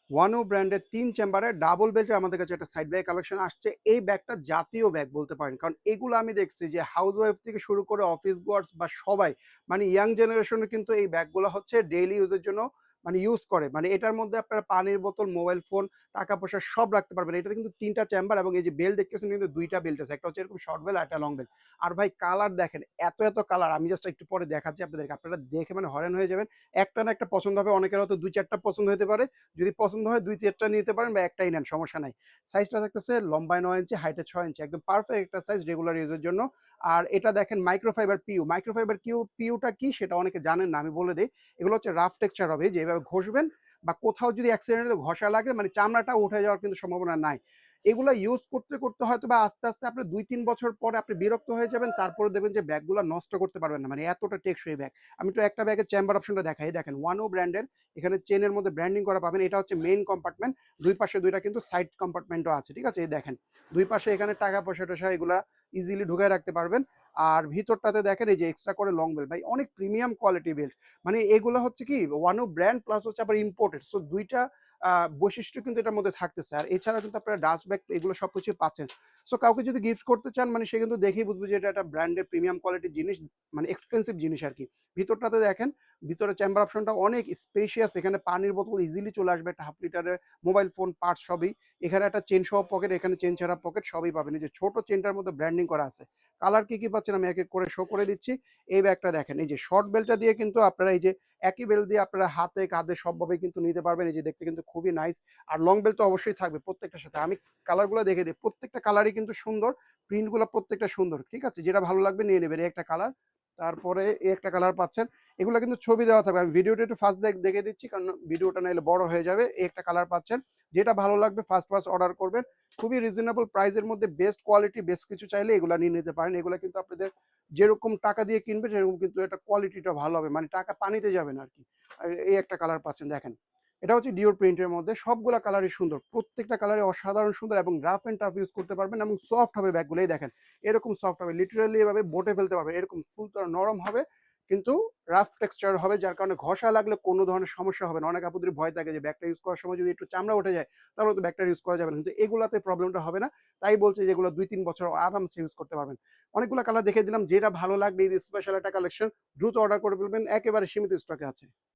ওয়ানো ব্র্যান্ডের ৩ চেম্বারের ডাবল বেল্টের আমাদের কাছে একটা সাইড ব্যাগ কালেকশন আসছে। এই ব্যাগটা জাতীয় ব্যাগ বলতে পারেন। কারণ এগুলো আমি দেখছি যে হাউসওয়াইফ থেকে শুরু করে অফিস গোয়ার্স বা সবাই মানে ইয়াং জেনারেশনের কিন্তু এই ব্যাগগুলো হচ্ছে ডেইলি ইউজের জন্য মানে ইউজ করে। মানে এটার মধ্যে আপনারা পানির বোতল, মোবাইল ফোন, টাকা-পয়সা সব রাখতে পারবেন। এটাতে কিন্তু ৩ টা চেম্বার এবং এই যে বেল্ট দেখতেছেন কিন্তু ২ টা বেল্ট আছে। একটা হচ্ছে এরকম শর্ট বেল্ট আর একটা লং বেল্ট। আর ভাই কালার দেখেন, এত কালার আমি জাস্ট একটু পরে দেখাচ্ছি আপনাদেরকে। আপনারা দেখে মানে হয়রান হয়ে যাবেন। একটা না একটা পছন্দ হবে। অনেকের হয়তো ২-৪ টা পছন্দ হতে পারে। যদি পছন্দ হয় ২-৪ টা নিতে পারেন বা একটাই নেন, সমস্যা নাই। সাইজটা থাকতেছে লম্বায় ৯ ইঞ্চি, হাইটে ৬ ইঞ্চি। একদম পারফেক্ট একটা সাইজ রেগুলার ইউজের জন্য। আর এটা দেখেন মাইক্রোফাইবার পিইউ। মাইক্রোফাইবার পিইউটা কি সেটা অনেকে জানেন না, আমি বলে দেই। এগুলো হচ্ছে রাফ টেক্সচার হবে, যে এভাবে ঘষবেন বা কোথাও যদি অ্যাক্সিডেন্টালি ঘষা লাগে মানে চামড়াটা উঠে যাওয়ার কিন্তু সম্ভাবনা নাই। এগুলা ইউজ করতে হয়তোবা আস্তে আপনি ২-৩ বছর পরে আপনি বিরক্ত হয়ে যাবেন। তারপরে দেখবেন যে ব্যাগগুলা নষ্ট করতে পারবেন না। মানে এতটা টেকসই ব্যাগ। আমি একটু একটা ব্যাগের চেম্বার অপশনটা দেখাই। এই দেখেন ওয়ানো ব্র্যান্ডের এখানে চেইনের মধ্যে ব্র্যান্ডিং করা পাবেন। এটা হচ্ছে মেইন কম্পার্টমেন্ট। ২ পাশে ২ টা কিন্তু সাইড কম্পার্টমেন্টও আছে। ঠিক আছে? এই দেখেন। ২ পাশে এখানে টাকা-পয়সা-টয়সা এগুলা ইজিলি ঢুকায় রাখতে পারবেন। আর ভিতরটাতে দেখেন এই যে এক্সট্রা করে লং বেল্ট। ভাই অনেক প্রিমিয়াম কোয়ালিটি বেল্ট। মানে এগুলো হচ্ছে কি ওয়ানো ব্র্যান্ড প্লাস হচ্ছে আবার ইম্পোর্টেড। সো ২ টা বৈশিষ্ট্য কিন্তু এটার মধ্যে থাকতেছে। আর এছাড়া কিন্তু আপনারা ডাস্ট ব্যাগ এগুলো সবকিছুই পাচ্ছেন। সো কাউকে যদি গিফট করতে চান মানে সে কিন্তু দেখেই বুঝবে যে এটা একটা ব্র্যান্ডের প্রিমিয়াম কোয়ালিটির জিনিস, মানে এক্সপেনসিভ জিনিস আরকি। ভিতরটাতে দেখেন, ভিতরে চেম্বার অপশনটা অনেক স্পেশিয়াস। এখানে পানির বোতল ইজিলি চলে আসবে, একটা হাফ লিটারের মোবাইল ফোন পার্টস সবই। এখানে একটা চেইন সহ পকেট, এখানে চেইন ছাড়া পকেট সবই পাবেন। এই যে ছোট চেইনটার মধ্যে ব্র্যান্ডিং করা আছে। কালার কি পাচ্ছেন আমি এক করে শো করে দিচ্ছি। এই ব্যাগটা দেখেন, এই যে শর্ট বেল্টটা দিয়ে কিন্তু আপনারা এই যে একই বেল্ট দিয়ে আপনারা হাতে, কাঁধে সবভাবে কিন্তু নিতে পারবেন। এই যে দেখতে কিন্তু খুবই নাইস। আর লং বেল্ট তো অবশ্যই থাকবে প্রত্যেকটার সাথে। আমি কালারগুলো দেখে দিই। প্রত্যেকটা কালারই কিন্তু সুন্দর। প্রিন্টগুলো প্রত্যেকটা সুন্দর। ঠিক আছে? যেটা ভালো লাগবে নিয়ে নেবেন। এই একটা কালার। তারপরে এই একটা কালার পাচ্ছেন। এগুলো কিন্তু ছবি দেওয়া থাকবে। আমি ভিডিওটা একটু ফার্স্ট দেখে দিচ্ছি, কারণ ভিডিওটা নাইলে বড় হয়ে যাবে। এই একটা কালার পাচ্ছেন। যেটা ভালো লাগবে ফার্স্ট অর্ডার করবেন। খুবই রিজনেবল প্রাইসের মধ্যে বেস্ট কোয়ালিটি বেস্ট কিছু চাইলে এগুলা নিয়ে নিতে পারেন। এগুলা কিন্তু আপনাদের যেরকম টাকা দিয়ে কিনবেন সেরকম কিন্তু এটা কোয়ালিটিটা ভালো হবে। মানে টাকা পানিতে যাবে না আরকি। আর এই একটা কালার পাচ্ছেন দেখেন। এটা হচ্ছে ডিওর প্রিন্টের মধ্যে। সবগুলা কালারই সুন্দর। প্রত্যেকটা কালারই অসাধারণ সুন্দর এবং রাফ অ্যান্ড টাফ ইউজ করতে পারবেন এবং সফট হবে ব্যাগগুলো। এই দেখেন। এরকম সফট হবে। লিটারালি এভাবে বটে ফেলতে পারবেন। এরকম তুলতুলে নরম হবে কিন্তু রাফ টেক্সচার হবে, যার কারণে ঘষা লাগলে কোনো ধরনের সমস্যা হবে না। অনেক আপুদের ভয় থাকে যে ব্যাগটা ইউজ করার সময় যদি একটু চামড়া উঠে যায় তাহলে তো ব্যাগটা ইউজ করা যাবে না। কিন্তু এগুলাতে প্রবলেমটা হবে না। তাই বলছি যে এগুলো ২-৩ বছর আরামসে ইউজ করতে পারবেন। অনেকগুলা কালার দেখিয়ে দিলাম। যেটা ভালো লাগবে এই যে স্পেশাল একটা কালেকশন দ্রুত অর্ডার করে ফেলবেন। একেবারে সীমিত স্টকে আছে।